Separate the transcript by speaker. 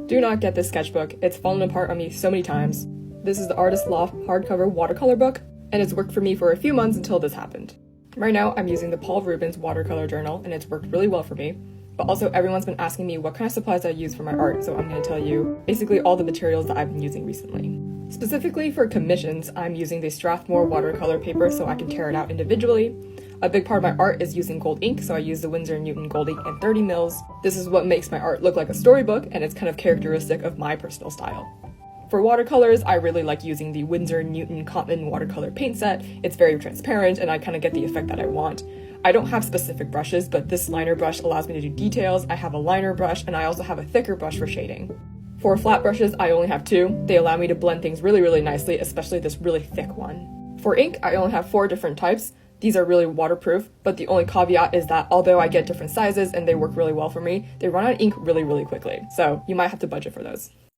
Speaker 1: Do not get this sketchbook, it's fallen apart on me so many times. This is the Artist Loft hardcover watercolor book, and it's worked for me for a few months until this happened. Right now, I'm using the Paul Rubens watercolor journal, and it's worked really well for me. But also, everyone's been asking me what kind of supplies I use for my art, so I'm going to tell you basically all the materials that I've been using recently. Specifically for commissions, I'm using the Strathmore watercolor paper so I can tear it out individually. A big part of my art is using gold ink, so I use the Winsor & Newton gold ink in 30 mils. This is what makes my art look like a storybook, and it's kind of characteristic of my personal style. For watercolors, I really like using the Winsor & Newton Cotton watercolor paint set. It's very transparent, and I kind of get the effect that I want. I don't have specific brushes, but this liner brush allows me to do details. I have a liner brush, and I also have a thicker brush for shading. For flat brushes, I only have 2. They allow me to blend things really, really nicely, especially this really thick one. For ink, I only have 4 different types. These are really waterproof, but the only caveat is that although I get different sizes and they work really well for me, they run out of ink really, really quickly, so you might have to budget for those.